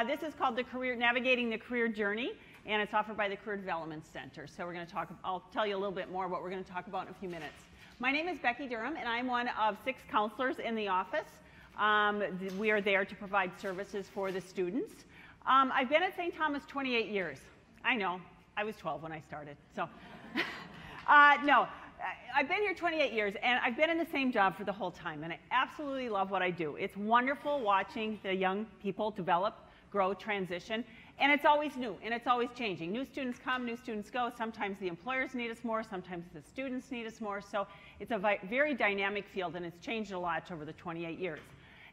This is called Navigating the Career Journey, and it's offered by the Career Development Center. So we're going to talk, I'll tell you a little bit more what we're going to talk about in a few minutes. My name is Becky Durham, and I'm one of 6 counselors in the office. We are there to provide services for the students. I've been at St. Thomas 28 years. I know, I was 12 when I started, so. No, I've been here 28 years, and I've been in the same job for the whole time, and I absolutely love what I do. It's wonderful watching the young people develop, grow, transition, and it's always new, and it's always changing. New students come, new students go. Sometimes the employers need us more, sometimes the students need us more, so it's a very dynamic field, and it's changed a lot over the 28 years.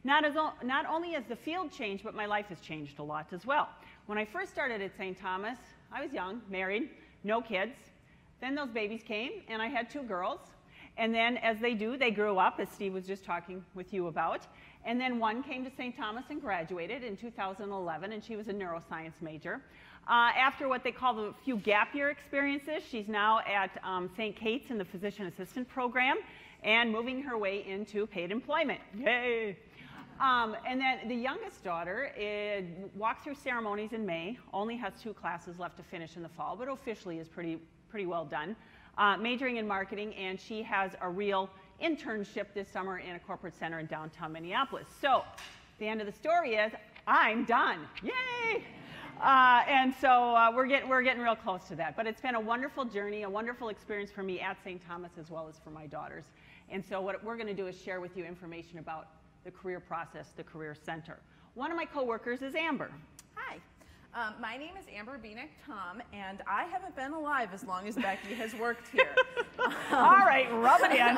Not only has the field changed, but my life has changed a lot as well. When I first started at St. Thomas, I was young, married, no kids. Then those babies came, and I had 2 girls. And then, as they do, they grew up, as Steve was just talking with you about. And then one came to St. Thomas and graduated in 2011, and she was a neuroscience major. After what they call the few gap year experiences, she's now at St. Kate's in the physician assistant program and moving her way into paid employment. Yay! And then the youngest daughter walked through ceremonies in May, only has 2 classes left to finish in the fall, but officially is pretty well done, majoring in marketing, and she has a real internship this summer in a corporate center in downtown Minneapolis. So the end of the story is I'm done. Yay! And so we're getting real close to that. But it's been a wonderful journey, a wonderful experience for me at St. Thomas as well as for my daughters. And so what we're going to do is share with you information about the career process, the Career Center. One of my coworkers is Amber. Hi. My name is Amber Bieniek-Tom, and I haven't been alive as long as Becky has worked here. All right, rub it in.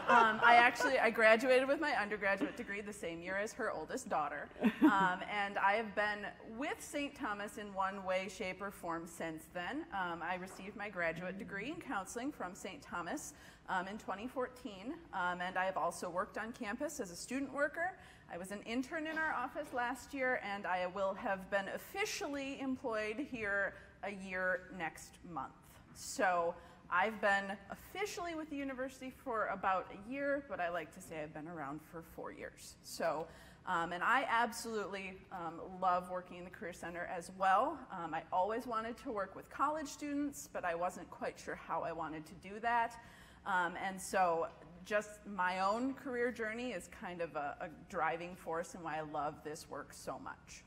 I graduated with my undergraduate degree the same year as her oldest daughter, and I have been with St. Thomas in one way, shape, or form since then. I received my graduate degree in counseling from St. Thomas in 2014, and I have also worked on campus as a student worker. I was an intern in our office last year, and I will have been officially employed here a year next month. So I've been officially with the university for about a year, but I like to say I've been around for 4 years. So, and I absolutely love working in the Career Center as well. I always wanted to work with college students, but I wasn't quite sure how I wanted to do that. And so just my own career journey is kind of a driving force and why I love this work so much.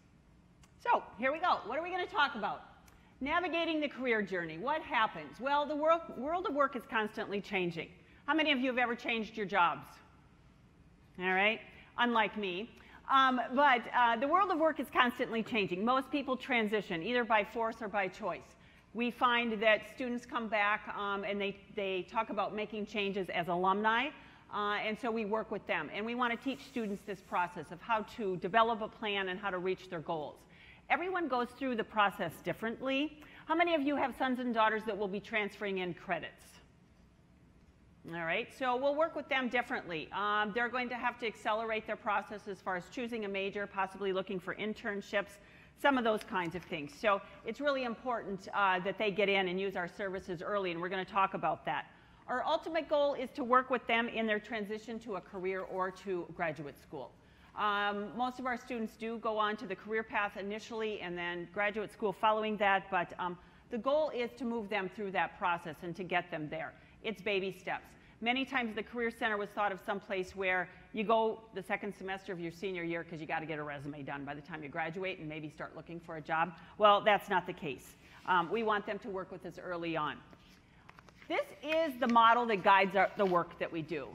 So here we go. What are we going to talk about? Navigating the career journey. What happens? Well, the world of work is constantly changing. How many of you have ever changed your jobs? All right, unlike me. But the world of work is constantly changing. Most people transition either by force or by choice. We find that students come back and they talk about making changes as alumni, and so we work with them. And we want to teach students this process of how to develop a plan and how to reach their goals. Everyone goes through the process differently. How many of you have sons and daughters that will be transferring in credits? All right, so we'll work with them differently. They're going to have to accelerate their process as far as choosing a major, possibly looking for internships, some of those kinds of things. So it's really important that they get in and use our services early, and we're going to talk about that. Our ultimate goal is to work with them in their transition to a career or to graduate school. Most of our students do go on to the career path initially and then graduate school following that, but the goal is to move them through that process and to get them there. It's baby steps. Many times the Career Center was thought of someplace where you go the second semester of your senior year because you got to get a resume done by the time you graduate and maybe start looking for a job. Well, that's not the case. We want them to work with us early on. This is the model that guides the work that we do.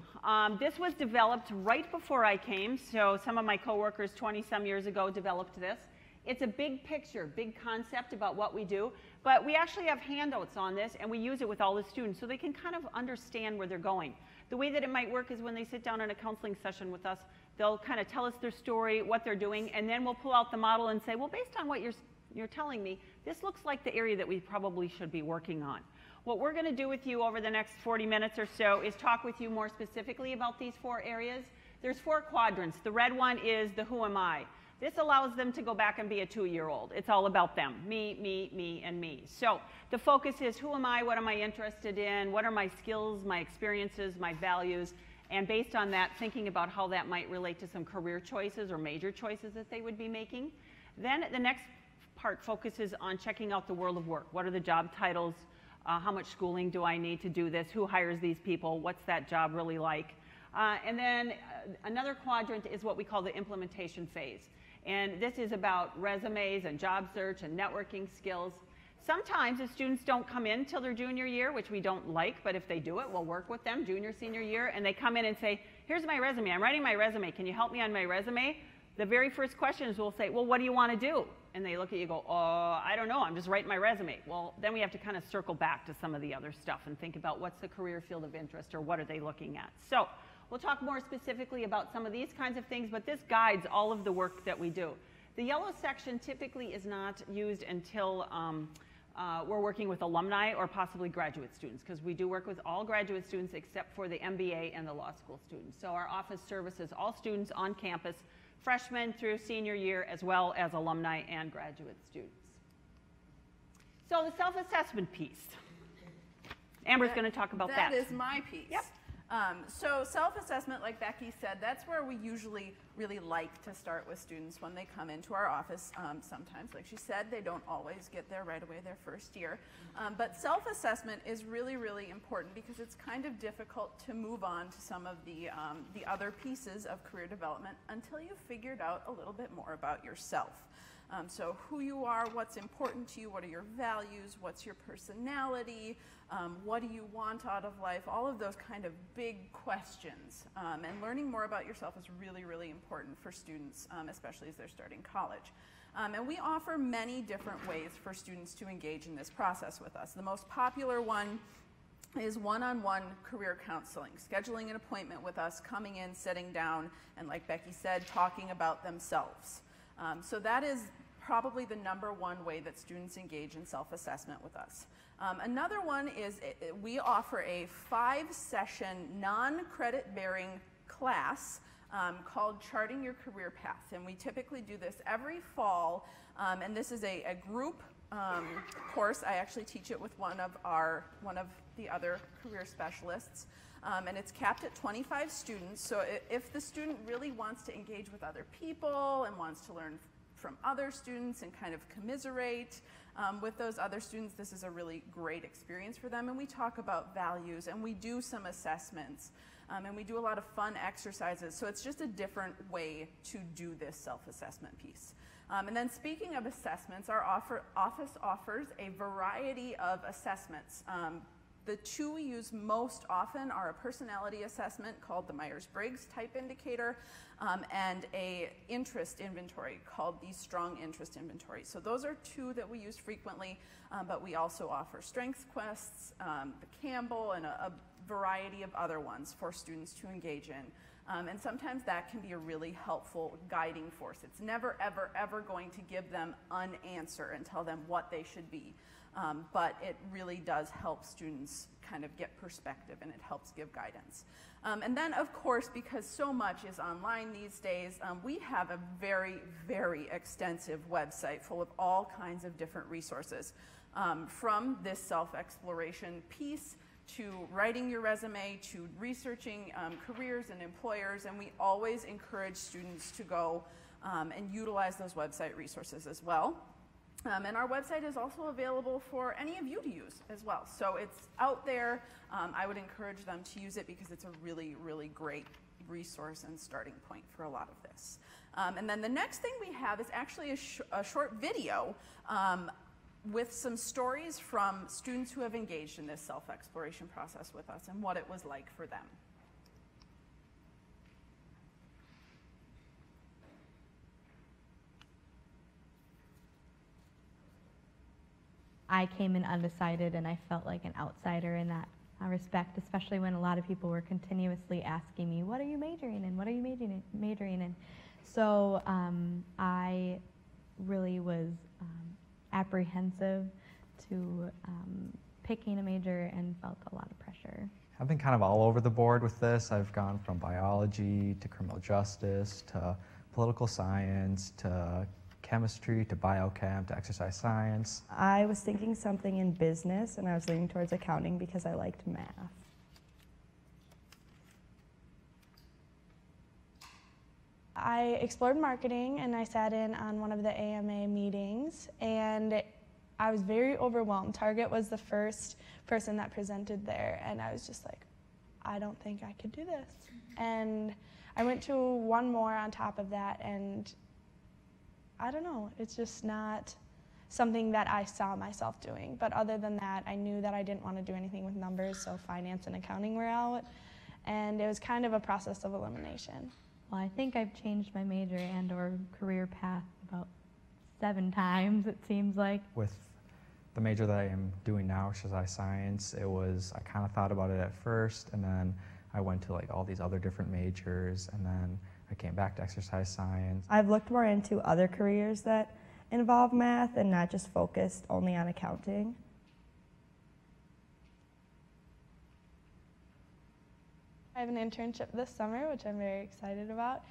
This was developed right before I came, so some of my coworkers 20-some years ago developed this. It's a big picture, big concept about what we do, but we actually have handouts on this, and we use it with all the students so they can kind of understand where they're going. The way that it might work is when they sit down in a counseling session with us, they'll kind of tell us their story, what they're doing, and then we'll pull out the model and say, well, based on what you're telling me, this looks like the area that we probably should be working on. What we're going to do with you over the next 40 minutes or so is talk with you more specifically about these 4 areas. There's 4 quadrants. The red one is the who am I. This allows them to go back and be a 2-year-old. It's all about them, me, me, me, and me. So the focus is who am I, what am I interested in, what are my skills, my experiences, my values, and based on that, thinking about how that might relate to some career choices or major choices that they would be making. Then the next part focuses on checking out the world of work. What are the job titles? How much schooling do I need to do this? Who hires these people? What's that job really like? And then another quadrant is what we call the implementation phase. And this is about resumes and job search and networking skills. Sometimes the students don't come in till their junior year, which we don't like, but if they do it, we'll work with them junior, senior year, and they come in and say, here's my resume, I'm writing my resume, can you help me on my resume? The very first question is we'll say, well, what do you want to do? And they look at you and go, I don't know, I'm just writing my resume. Well, then we have to kind of circle back to some of the other stuff and think about what's the career field of interest or what are they looking at. So we'll talk more specifically about some of these kinds of things, but this guides all of the work that we do. The yellow section typically is not used until we're working with alumni or possibly graduate students, because we do work with all graduate students except for the MBA and the law school students. So our office services all students on campus, freshmen through senior year, as well as alumni and graduate students. So the self-assessment piece. Amber's going to talk about that. That is my piece. Yep. So self-assessment, like Becky said, that's where we usually really like to start with students when they come into our office. Sometimes, like she said, they don't always get there right away their first year. But self-assessment is really, really important because it's kind of difficult to move on to some of the other pieces of career development until you've figured out a little bit more about yourself. So who you are, what's important to you, what are your values, what's your personality, what do you want out of life, all of those kind of big questions. And learning more about yourself is really, really important for students, especially as they're starting college. And we offer many different ways for students to engage in this process with us. The most popular one is one-on-one career counseling, scheduling an appointment with us, coming in, sitting down, and like Becky said, talking about themselves. So that is probably the #1 way that students engage in self-assessment with us. Another one is we offer a 5-session non-credit bearing class called Charting Your Career Path. And we typically do this every fall. And this is a group course. I actually teach it with one of the other career specialists. And it's capped at 25 students. So if the student really wants to engage with other people and wants to learn from other students and kind of commiserate with those other students, this is a really great experience for them. And we talk about values, and we do some assessments, and we do a lot of fun exercises. So it's just a different way to do this self-assessment piece. And then speaking of assessments, our office offers a variety of assessments. The two we use most often are a personality assessment called the Myers-Briggs Type Indicator and a interest inventory called the Strong Interest Inventory. So those are two that we use frequently, but we also offer strengths quests, the Campbell, and a variety of other ones for students to engage in. And sometimes that can be a really helpful guiding force. It's never, ever, ever going to give them an answer and tell them what they should be. But it really does help students kind of get perspective, and it helps give guidance. And then, of course, because so much is online these days, we have a very, very extensive website full of all kinds of different resources, from this self-exploration piece to writing your resume to researching careers and employers, and we always encourage students to go and utilize those website resources as well. And our website is also available for any of you to use as well. So it's out there. I would encourage them to use it because it's a really, really great resource and starting point for a lot of this. And then the next thing we have is actually a short video with some stories from students who have engaged in this self-exploration process with us and what it was like for them. I came in undecided, and I felt like an outsider in that respect, especially when a lot of people were continuously asking me, what are you majoring in? What are you majoring in? So I really was apprehensive to picking a major and felt a lot of pressure. I've been kind of all over the board with this. I've gone from biology to criminal justice to political science to chemistry to biochem to exercise science. I was thinking something in business, and I was leaning towards accounting because I liked math. I explored marketing and I sat in on one of the AMA meetings and I was very overwhelmed. Target was the first person that presented there and I was just like, I don't think I could do this. And I went to one more on top of that and I don't know, it's just not something that I saw myself doing. But other than that, I knew that I didn't want to do anything with numbers, so finance and accounting were out. And it was kind of a process of elimination. Well, I think I've changed my major and or career path about 7 times, it seems like. With the major that I am doing now, exercise science, I kind of thought about it at first, and then I went to like all these other different majors, and then I came back to exercise science. I've looked more into other careers that involve math and not just focused only on accounting. I have an internship this summer, which I'm very excited about,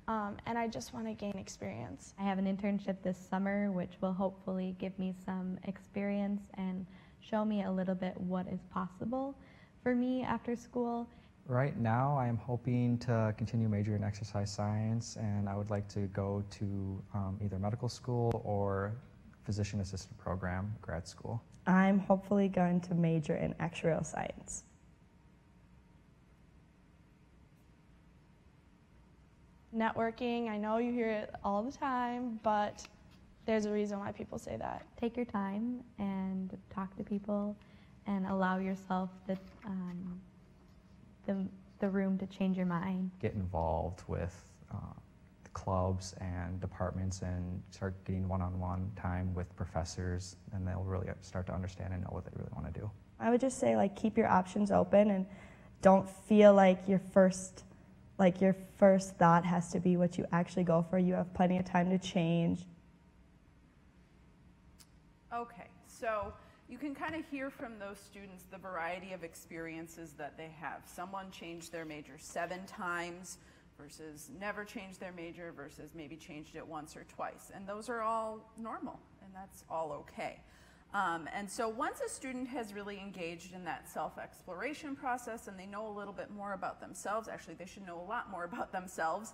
and I just want to gain experience. I have an internship this summer, which will hopefully give me some experience and show me a little bit what is possible for me after school. Right now, I am hoping to continue majoring in exercise science, and I would like to go to either medical school or physician assistant program, grad school. I'm hopefully going to major in actuarial science. Networking, I know you hear it all the time, but there's a reason why people say that. Take your time and talk to people and allow yourself the room to change your mind. Get involved with the clubs and departments and start getting one-on-one time with professors, and they'll really start to understand and know what they really want to do. I would just say, like, keep your options open and don't feel like your first thought has to be what you actually go for. You have plenty of time to change. Okay, so you can kind of hear from those students the variety of experiences that they have. Someone changed their major 7 times versus never changed their major versus maybe changed it once or twice. And those are all normal, and that's all okay. And so once a student has really engaged in that self-exploration process and they know a little bit more about themselves, actually they should know a lot more about themselves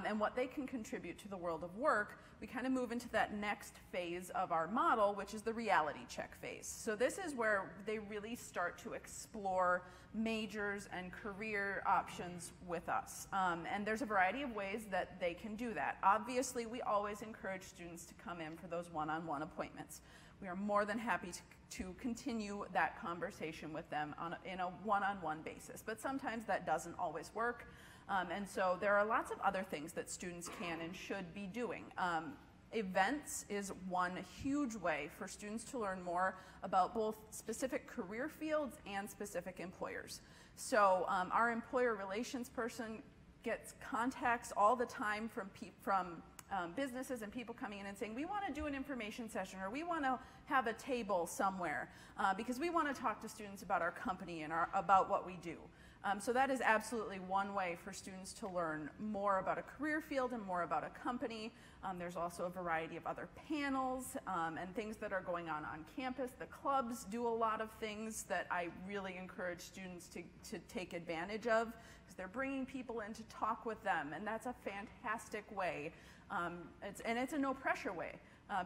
and what they can contribute to the world of work, we kind of move into that next phase of our model, which is the reality check phase. So this is where they really start to explore majors and career options with us. And there's a variety of ways that they can do that. Obviously, we always encourage students to come in for those one-on-one appointments. We are more than happy to continue that conversation with them in a one-on-one basis, but sometimes that doesn't always work. And so there are lots of other things that students can and should be doing. Events is one huge way for students to learn more about both specific career fields and specific employers. So our employer relations person gets contacts all the time from businesses and people coming in and saying, we want to do an information session, or we want to have a table somewhere because we want to talk to students about our company and about what we do. So that is absolutely one way for students to learn more about a career field and more about a company. There's also a variety of other panels and things that are going on campus. The clubs do a lot of things that I really encourage students to take advantage of, because they're bringing people in to talk with them, and that's a fantastic way. It's a no pressure way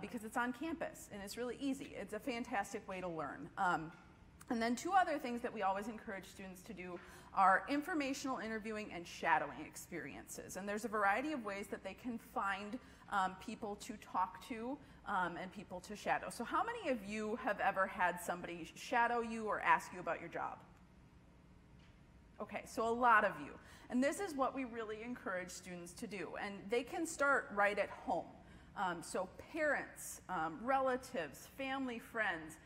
because it's on campus and it's really easy. It's a fantastic way to learn. And then 2 other things that we always encourage students to do are informational interviewing and shadowing experiences. And there's a variety of ways that they can find people to talk to and people to shadow. So how many of you have ever had somebody shadow you or ask you about your job? Okay, so a lot of you. And this is what we really encourage students to do. And they can start right at home. So parents, relatives, family, friends,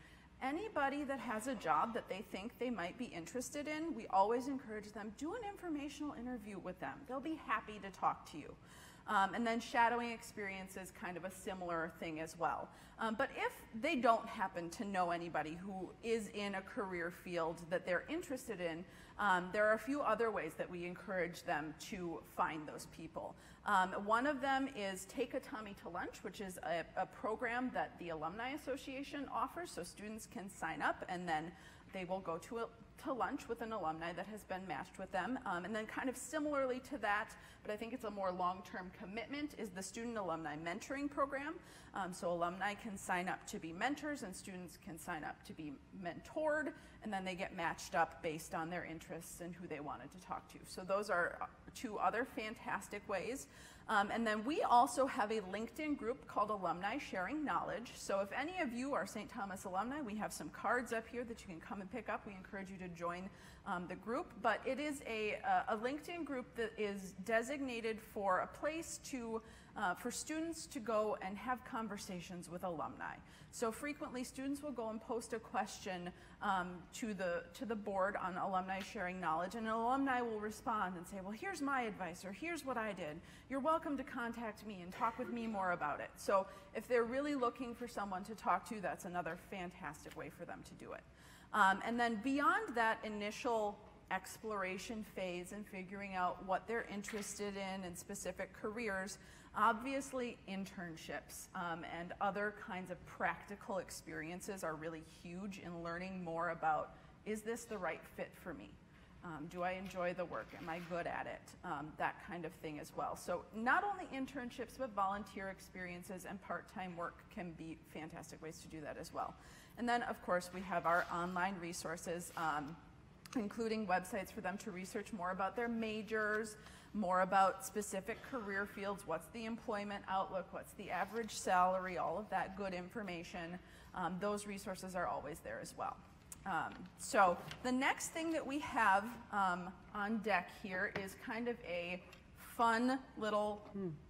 anybody that has a job that they think they might be interested in, we always encourage them, do an informational interview with them. They'll be happy to talk to you. And then shadowing experience is kind of a similar thing as well. But if they don't happen to know anybody who is in a career field that they're interested in, there are a few other ways that we encourage them to find those people. One of them is Take a Tommy to Lunch, which is a program that the Alumni Association offers, so students can sign up and then they will go to lunch with an alumni that has been matched with them. And then kind of similarly to that, but I think it's a more long-term commitment, is the Student Alumni Mentoring Program. So alumni can sign up to be mentors and students can sign up to be mentored, and then they get matched up based on their interests and who they wanted to talk to. So those are two other fantastic ways. And then we also have a LinkedIn group called Alumni Sharing Knowledge. So if any of you are St. Thomas alumni, we have some cards up here that you can come and pick up. We encourage you to join the group. But it is a LinkedIn group that is designated for a place to for students to go and have conversations with alumni. So frequently students will go and post a question to the board on Alumni Sharing Knowledge, and an alumni will respond and say, well, here's my advice, or here's what I did. You're welcome to contact me and talk with me more about it. So if they're really looking for someone to talk to, that's another fantastic way for them to do it. And then beyond that initial exploration phase and figuring out what they're interested in and specific careers, obviously internships and other kinds of practical experiences are really huge in learning more about, is this the right fit for me? Do I enjoy the work? Am I good at it? That kind of thing as well. So not only internships, but volunteer experiences and part-time work can be fantastic ways to do that as well. And then, of course, we have our online resources, including websites for them to research more about their majors, more about specific career fields, what's the employment outlook, what's the average salary, all of that good information. Those resources are always there as well. So the next thing that we have on deck here is kind of a fun little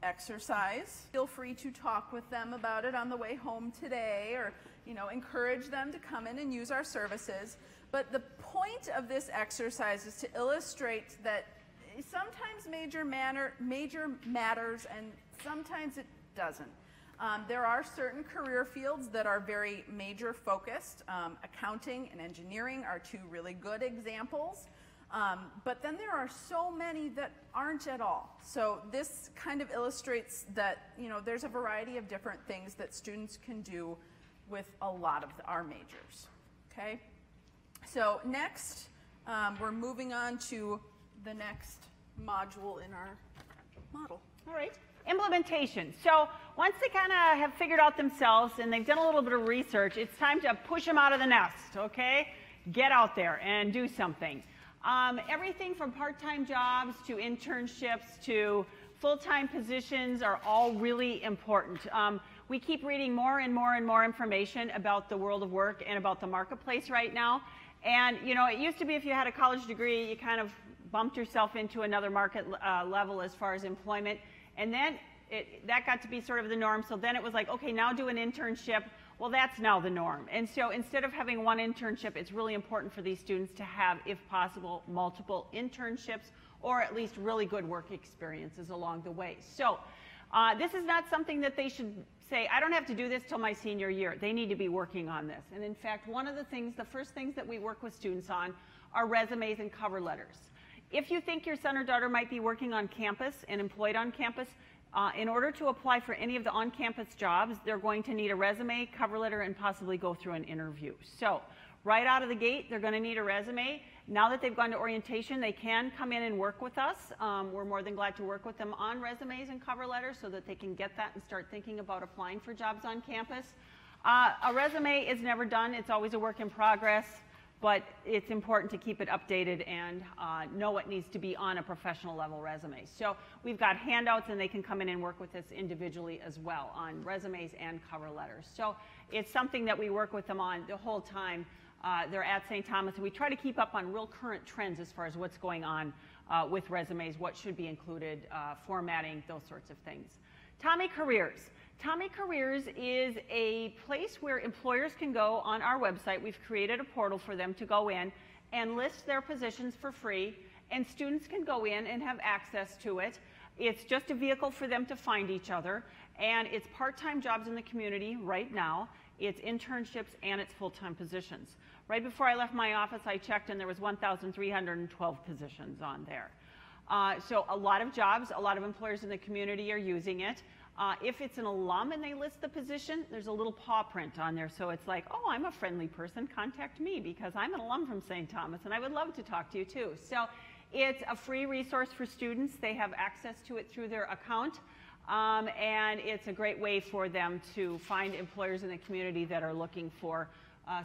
exercise. Feel free to talk with them about it on the way home today, or encourage them to come in and use our services. But the point of this exercise is to illustrate that sometimes major matters and sometimes it doesn't. There are certain career fields that are very major focused. Accounting and engineering are two really good examples. But then there are so many that aren't at all. So this kind of illustrates that there's a variety of different things that students can do with a lot of our majors. Okay? So next, we're moving on to the next module in our model. All right. Implementation. So once they kind of have figured out themselves and they've done a little bit of research, it's time to push them out of the nest, okay? Get out there and do something. Everything from part-time jobs to internships to full-time positions are all really important. We keep reading more and more and more information about the world of work and about the marketplace right now. And, it used to be if you had a college degree, you kind of bumped yourself into another market level as far as employment. And then that got to be sort of the norm. So then it was like, okay, now do an internship. Well, that's now the norm. And so instead of having one internship, it's really important for these students to have, if possible, multiple internships or at least really good work experiences along the way. So this is not something that they should say, I don't have to do this till my senior year. They need to be working on this. And in fact, the first things that we work with students on are resumes and cover letters. If you think your son or daughter might be working on campus and employed on campus, in order to apply for any of the on-campus jobs, they're going to need a resume, cover letter, and possibly go through an interview. So right out of the gate, they're going to need a resume. Now that they've gone to orientation, they can come in and work with us. We're more than glad to work with them on resumes and cover letters so that they can get that and start thinking about applying for jobs on campus. A resume is never done. It's always a work in progress. But it's important to keep it updated and know what needs to be on a professional level resume. So we've got handouts and they can come in and work with us individually as well on resumes and cover letters. So it's something that we work with them on the whole time they're at St. Thomas, and we try to keep up on real current trends as far as what's going on with resumes, what should be included, formatting, those sorts of things. Tommy Careers. Tommy Careers is a place where employers can go on our website. We've created a portal for them to go in and list their positions for free, and students can go in and have access to it. It's just a vehicle for them to find each other, and it's part-time jobs in the community right now. It's internships and it's full-time positions. Right before I left my office, I checked and there was 1,312 positions on there. So a lot of jobs, a lot of employers in the community are using it. If it's an alum and they list the position, there's a little paw print on there. So it's like, oh, I'm a friendly person, contact me because I'm an alum from St. Thomas and I would love to talk to you too. So it's a free resource for students. They have access to it through their account. And it's a great way for them to find employers in the community that are looking for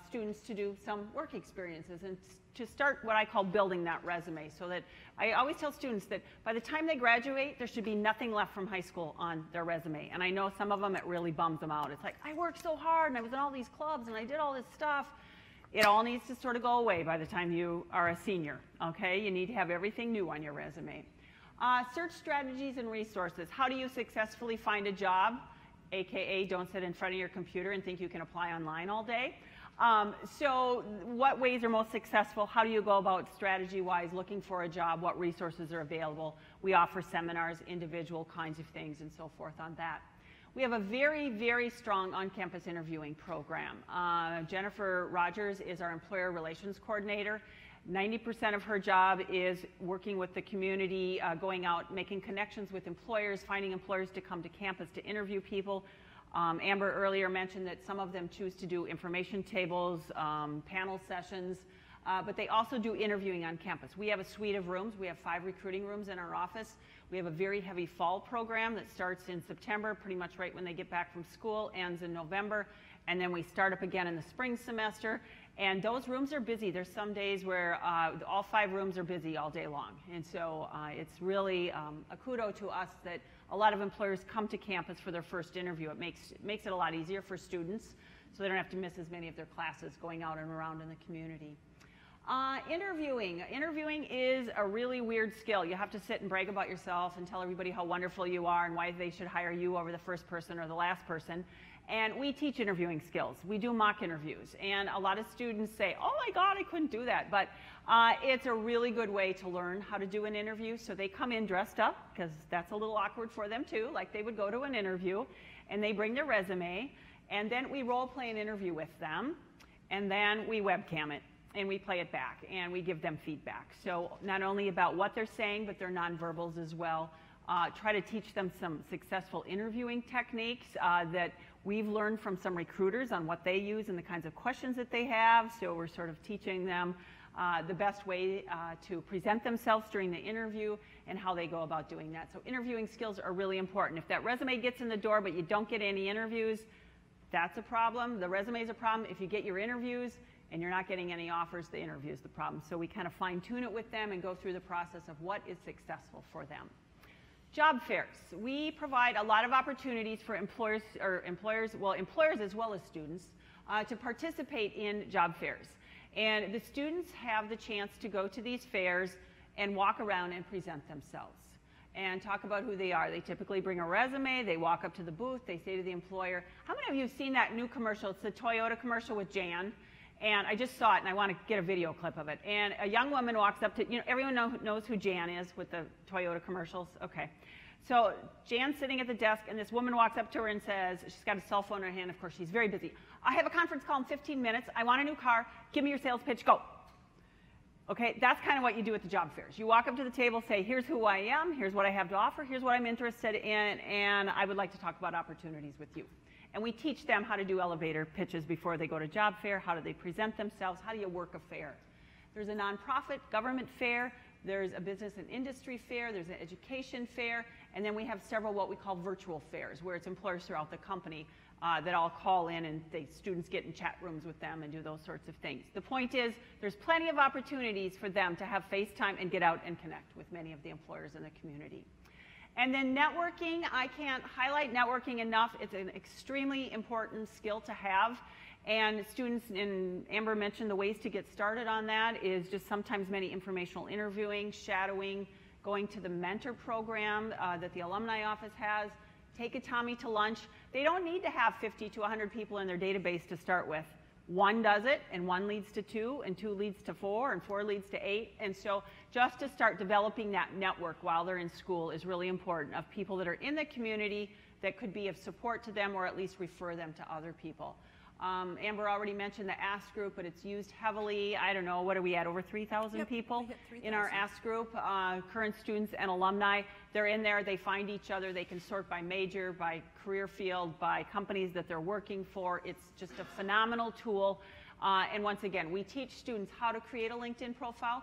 students to do some work experiences and to start what I call building that resume. So that I always tell students that by the time they graduate, there should be nothing left from high school on their resume. And I know some of them, it really bums them out. It's like, I worked so hard and I was in all these clubs and I did all this stuff. It all needs to sort of go away by the time you are a senior, okay? You need to have everything new on your resume. Search strategies and resources. How do you successfully find a job? AKA, don't sit in front of your computer and think you can apply online all day. So what ways are most successful? How do you go about strategy-wise looking for a job? What resources are available? We offer seminars, individual kinds of things, and so forth on that. We have a very, very strong on-campus interviewing program. Jennifer Rogers is our employer relations coordinator. 90% of her job is working with the community, going out, making connections with employers, finding employers to come to campus to interview people. Amber earlier mentioned that some of them choose to do information tables, panel sessions, but they also do interviewing on campus. We have a suite of rooms. We have 5 recruiting rooms in our office. We have a very heavy fall program that starts in September, pretty much right when they get back from school, ends in November, and then we start up again in the spring semester. And those rooms are busy. There's some days where all 5 rooms are busy all day long. And so it's really a kudo to us that a lot of employers come to campus for their first interview. It makes it a lot easier for students so they don't have to miss as many of their classes going out and around in the community. Interviewing. Interviewing is a really weird skill. You have to sit and brag about yourself and tell everybody how wonderful you are and why they should hire you over the first person or the last person. And we teach interviewing skills. We do mock interviews. And a lot of students say, oh my God, I couldn't do that. But it's a really good way to learn how to do an interview. So they come in dressed up, because that's a little awkward for them too, like they would go to an interview. And they bring their resume. And then we role play an interview with them. And then we webcam it. And we play it back. And we give them feedback. So not only about what they're saying, but their nonverbals as well. Try to teach them some successful interviewing techniques that we've learned from some recruiters on what they use and the kinds of questions that they have. So we're sort of teaching them the best way to present themselves during the interview and how they go about doing that. So interviewing skills are really important. If that resume gets in the door but you don't get any interviews, that's a problem. The resume is a problem. If you get your interviews and you're not getting any offers, the interview is the problem. So we kind of fine-tune it with them and go through the process of what is successful for them. Job fairs. We provide a lot of opportunities for employers as well as students to participate in job fairs. And the students have the chance to go to these fairs and walk around and present themselves and talk about who they are. They typically bring a resume, they walk up to the booth, they say to the employer, how many of you have seen that new commercial? It's the Toyota commercial with Jan. And I just saw it, and I want to get a video clip of it. And a young woman walks up to, everyone knows who Jan is with the Toyota commercials? Okay. So Jan's sitting at the desk, and this woman walks up to her and says, she's got a cell phone in her hand, of course, she's very busy. I have a conference call in 15 minutes. I want a new car. Give me your sales pitch. Go. Okay, that's kind of what you do at the job fairs. You walk up to the table, say, here's who I am, here's what I have to offer, here's what I'm interested in, and I would like to talk about opportunities with you. And we teach them how to do elevator pitches before they go to job fair, how do they present themselves, how do you work a fair. There's a nonprofit government fair, there's a business and industry fair, there's an education fair, and then we have several what we call virtual fairs, where it's employers throughout the company that all call in and students get in chat rooms with them and do those sorts of things. The point is, there's plenty of opportunities for them to have FaceTime and get out and connect with many of the employers in the community. And then networking, I can't highlight networking enough. It's an extremely important skill to have. And students, and Amber mentioned the ways to get started on that is just sometimes many informational interviewing, shadowing, going to the mentor program that the alumni office has. Take a Tommy to lunch. They don't need to have 50 to 100 people in their database to start with. 1 does it, and 1 leads to 2, and 2 leads to 4, and 4 leads to 8. And so just to start developing that network while they're in school is really important, of people that are in the community that could be of support to them or at least refer them to other people. Amber already mentioned the Ask group, but it's used heavily. I don't know, what are we at, over 3,000 people we hit 3,000. in our Ask group, current students and alumni. They're in there, they find each other, they can sort by major, by career field, by companies that they're working for. It's just a phenomenal tool. And once again, we teach students how to create a LinkedIn profile.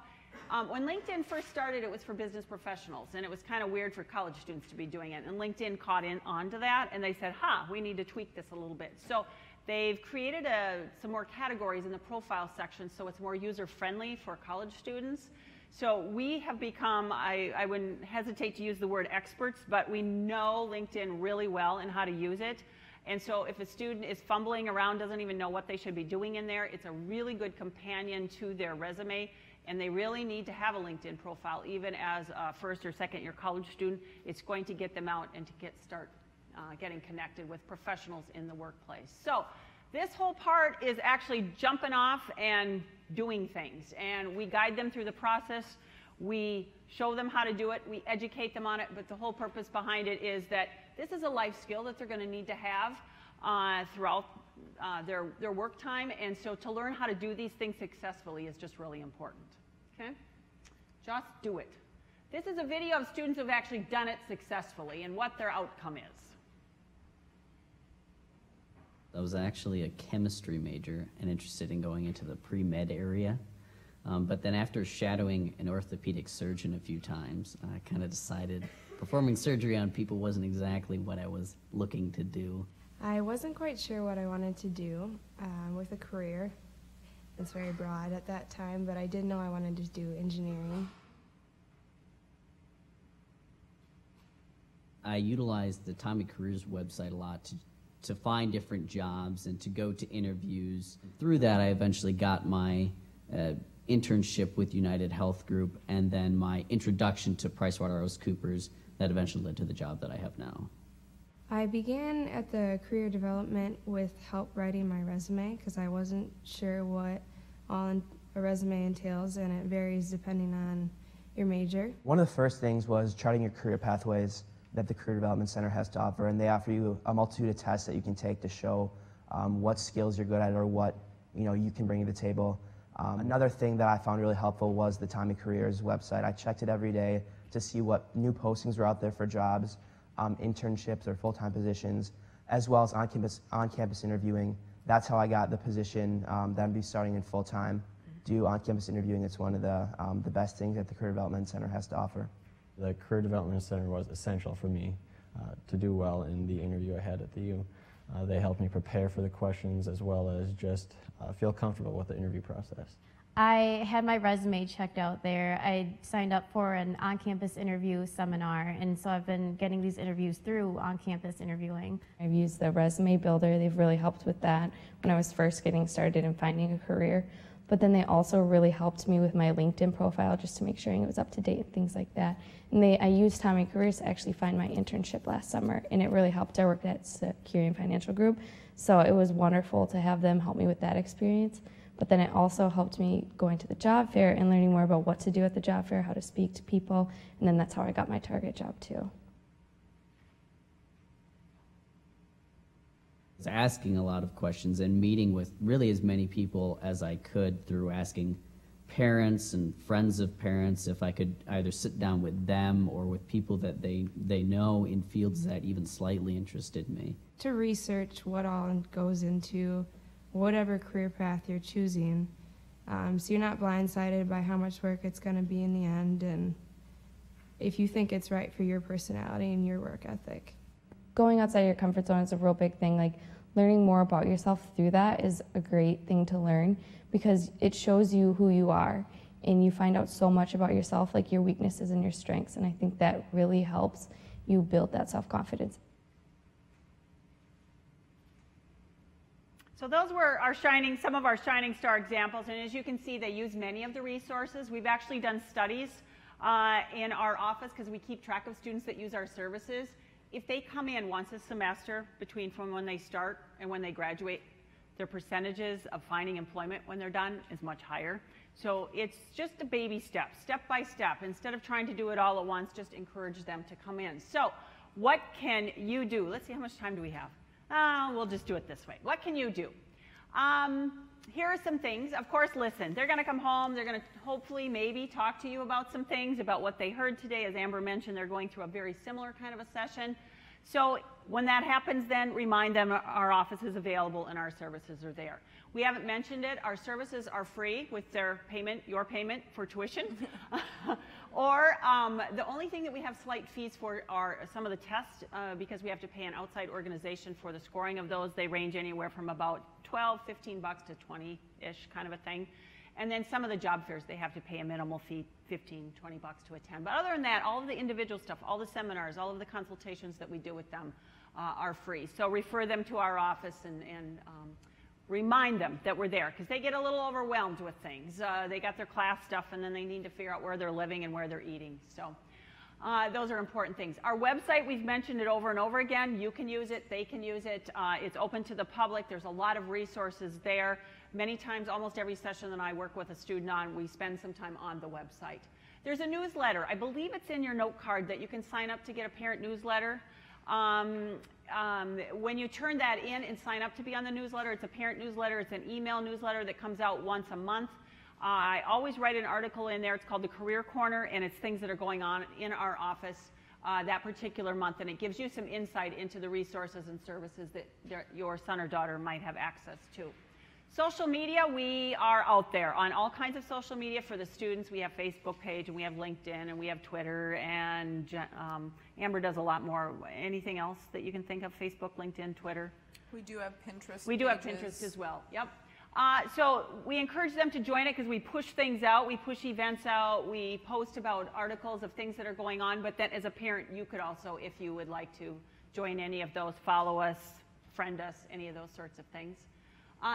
When LinkedIn first started, it was for business professionals, and it was kind of weird for college students to be doing it. And LinkedIn caught onto that, and they said, we need to tweak this a little bit. So they've created some more categories in the profile section so it's more user-friendly for college students. So we have become, I wouldn't hesitate to use the word experts, but we know LinkedIn really well and how to use it. And so if a student is fumbling around, doesn't even know what they should be doing in there, it's a really good companion to their resume. And they really need to have a LinkedIn profile, even as a first or second year college student. It's going to get them out and to start getting connected with professionals in the workplace. So this whole part is actually jumping off and doing things. And we guide them through the process. We show them how to do it. We educate them on it. But the whole purpose behind it is that this is a life skill that they're going to need to have throughout their work time. And so to learn how to do these things successfully is just really important. Okay? Just do it. This is a video of students who have actually done it successfully and what their outcome is. I was actually a chemistry major and interested in going into the pre-med area. But then after shadowing an orthopedic surgeon a few times, I kind of decided performing surgery on people wasn't exactly what I was looking to do. I wasn't quite sure what I wanted to do with a career. It's very broad at that time, but I did know I wanted to do engineering. I utilized the Tommy Careers website a lot to find different jobs and to go to interviews. Through that, I eventually got my internship with United Health Group and then my introduction to PricewaterhouseCoopers that eventually led to the job that I have now. I began at the career development with help writing my resume because I wasn't sure what all a resume entails, and it varies depending on your major. One of the first things was charting your career pathways that the Career Development Center has to offer, and they offer you a multitude of tests that you can take to show what skills you're good at or what you can bring to the table. Another thing that I found really helpful was the Tommy Careers website. I checked it every day to see what new postings were out there for jobs, internships or full-time positions, as well as on-campus interviewing. That's how I got the position that I'm be starting in full-time. Do on-campus interviewing. It's one of the best things that the Career Development Center has to offer. The Career Development Center was essential for me to do well in the interview I had at the U. They helped me prepare for the questions as well as just feel comfortable with the interview process. I had my resume checked out there. I signed up for an on-campus interview seminar, and so I've been getting these interviews through on-campus interviewing. I've used the resume builder. They've really helped with that when I was first getting started and finding a career. But then they also really helped me with my LinkedIn profile just to make sure it was up to date and things like that. And I used Tommy Careers to actually find my internship last summer, and it really helped. I worked at Securian Financial Group, so it was wonderful to have them help me with that experience. But then it also helped me going to the job fair and learning more about what to do at the job fair, how to speak to people, and then that's how I got my target job too. I was asking a lot of questions and meeting with really as many people as I could through asking parents and friends of parents if I could either sit down with them or with people that they know in fields that even slightly interested me. To research what all goes into whatever career path you're choosing, so you're not blindsided by how much work it's going to be in the end, and if you think it's right for your personality and your work ethic. Going outside your comfort zone is a real big thing. Like, learning more about yourself through that is a great thing to learn because it shows you who you are and you find out so much about yourself, like your weaknesses and your strengths, and I think that really helps you build that self-confidence. So those were some of our Shining Star examples, and as you can see, they use many of the resources. We've actually done studies in our office because we keep track of students that use our services. If they come in once a semester from when they start and when they graduate, their percentages of finding employment when they're done is much higher. So it's just a baby step by step. Instead of trying to do it all at once, just encourage them to come in. So what can you do? Let's see, how much time do we have? We'll just do it this way. What can you do? Here are some things. Of course, listen, they're going to come home. They're going to hopefully maybe talk to you about some things, about what they heard today. As Amber mentioned, they're going through a very similar kind of a session. So when that happens, then remind them our office is available and our services are there. We haven't mentioned it. Our services are free with their payment, your payment for tuition. Or the only thing that we have slight fees for are some of the tests because we have to pay an outside organization for the scoring of those. They range anywhere from about $12, $15 to 20-ish kind of a thing. And then some of the job fairs, they have to pay a minimal fee, $15, $20 to attend. But other than that, all of the individual stuff, all the seminars, all of the consultations that we do with them are free. So refer them to our office and remind them that we're there, because they get a little overwhelmed with things. They got their class stuff, and then they need to figure out where they're living and where they're eating. So those are important things. Our website, we've mentioned it over and over again. You can use it. They can use it. It's open to the public. There's a lot of resources there. Many times, almost every session that I work with a student on, we spend some time on the website. There's a newsletter. I believe it's in your note card that you can sign up to get a parent newsletter. When you turn that in and sign up to be on the newsletter, it's a parent newsletter. It's an email newsletter that comes out once a month. I always write an article in there. It's called the Career Corner, and it's things that are going on in our office that particular month, and it gives you some insight into the resources and services that your son or daughter might have access to. Social media, we are out there on all kinds of social media for the students. We have Facebook page, and we have LinkedIn, and we have Twitter, and Amber does a lot more. Anything else that you can think of? Facebook, LinkedIn, Twitter? We do have Pinterest. We do have Pinterest as well, yep. So we encourage them to join it because we push things out. We push events out. We post about articles of things that are going on, but then as a parent, you could also, if you would like to join any of those, follow us, friend us, any of those sorts of things.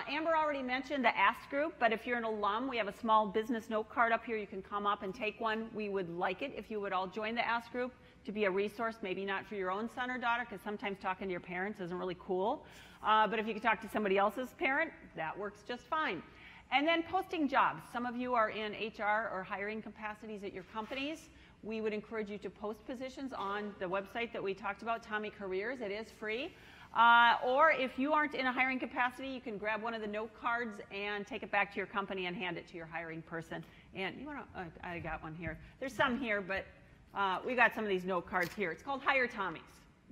Amber already mentioned the Ask group, but if you're an alum, we have a small business note card up here. You can come up and take one. We would like it if you would all join the Ask group to be a resource, maybe not for your own son or daughter, because sometimes talking to your parents isn't really cool. But if you could talk to somebody else's parent, that works just fine. And then posting jobs. Some of you are in HR or hiring capacities at your companies. We would encourage you to post positions on the website that we talked about, Tommy Careers. It is free. Or if you aren't in a hiring capacity, you can grab one of the note cards and take it back to your company and hand it to your hiring person. And you want to, I got one here. There's some here, but we got some of these note cards here. It's called Hire Tommy's,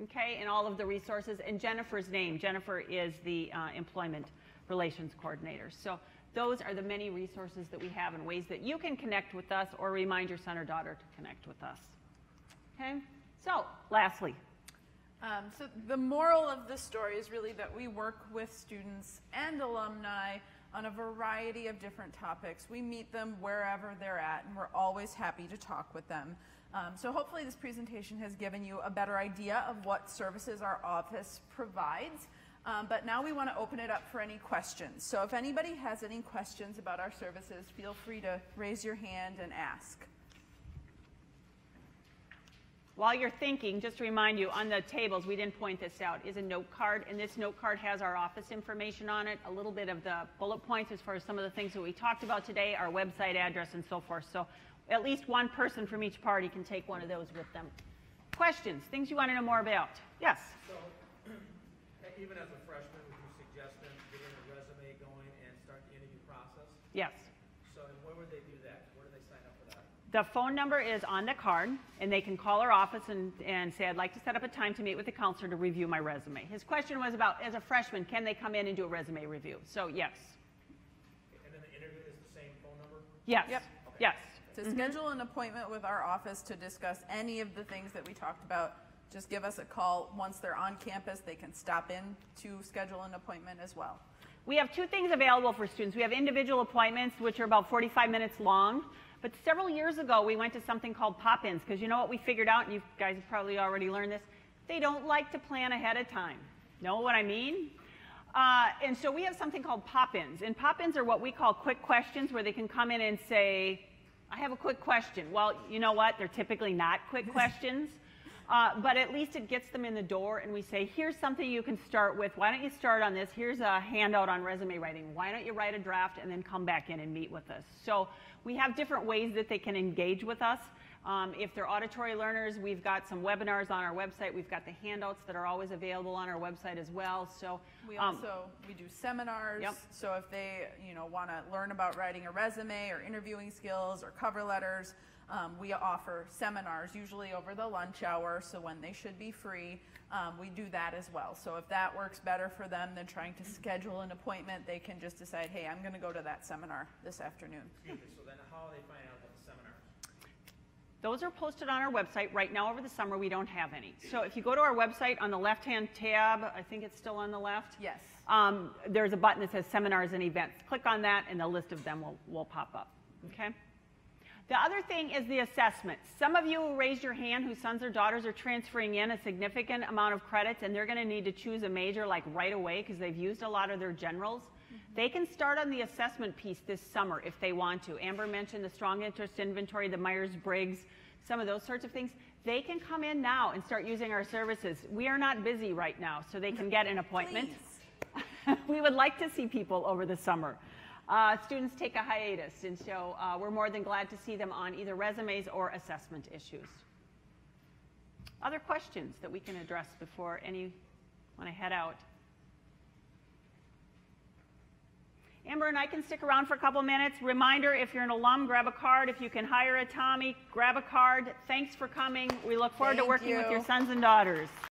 okay, and all of the resources. And Jennifer's name, Jennifer is the Employment Relations Coordinator. So those are the many resources that we have and ways that you can connect with us or remind your son or daughter to connect with us. Okay, so lastly. So the moral of the story is really that we work with students and alumni on a variety of different topics. We meet them wherever they're at, and we're always happy to talk with them. So hopefully this presentation has given you a better idea of what services our office provides. But now we want to open it up for any questions. So if anybody has any questions about our services, feel free to raise your hand and ask. While you're thinking, just to remind you, on the tables, we didn't point this out, is a note card, and this note card has our office information on it, a little bit of the bullet points as far as some of the things that we talked about today, our website address, and so forth. So at least one person from each party can take one of those with them. Questions, things you want to know more about? Yes? So, even as a freshman, would you suggest them getting a resume going and start the interview process? Yes. So where would they do that? Where do they sign up for that? The phone number is on the card, and they can call our office and say, I'd like to set up a time to meet with the counselor to review my resume. His question was about, as a freshman, can they come in and do a resume review? So, yes. And then the interview is the same phone number? Yes. Yep. Okay. Yes. To schedule an appointment with our office to discuss any of the things that we talked about, just give us a call. Once they're on campus, they can stop in to schedule an appointment as well. We have two things available for students. We have individual appointments, which are about 45 minutes long. But several years ago, we went to something called pop-ins, because you know what we figured out, and you guys have probably already learned this, they don't like to plan ahead of time. Know what I mean? And so we have something called pop-ins. And pop-ins are what we call quick questions, where they can come in and say, I have a quick question. Well, you know what? They're typically not quick questions. But at least it gets them in the door, and we say, here's something you can start with. Why don't you start on this? Here's a handout on resume writing. Why don't you write a draft and then come back in and meet with us? So we have different ways that they can engage with us. If they're auditory learners, we've got some webinars on our website. We've got the handouts that are always available on our website as well. So we do seminars. Yep. So if they want to learn about writing a resume or interviewing skills or cover letters, we offer seminars usually over the lunch hour. So when they should be free, we do that as well. So if that works better for them than trying to schedule an appointment, they can just decide, hey, I'm going to go to that seminar this afternoon. Excuse me, so then how are they finding out about the seminars? those are posted on our website. Right now over the summer, we don't have any. So if you go to our website on the left-hand tab, I think it's still on the left. Yes. There's a button that says seminars and events. Click on that and the list of them will pop up, okay? The other thing is the assessment. Some of you who raised your hand whose sons or daughters are transferring in a significant amount of credits and they're going to need to choose a major like right away because they've used a lot of their generals. They can start on the assessment piece this summer if they want to. Amber mentioned the strong interest inventory, the Myers-Briggs, some of those sorts of things. They can come in now and start using our services. We are not busy right now, so they can get an appointment. We would like to see people over the summer. Students take a hiatus, and so we're more than glad to see them on either resumes or assessment issues. Other questions that we can address before any want to head out? Amber and I can stick around for a couple minutes. Reminder, if you're an alum, grab a card. If you can hire a Tommy, grab a card. Thanks for coming. We look forward to working with your sons and daughters.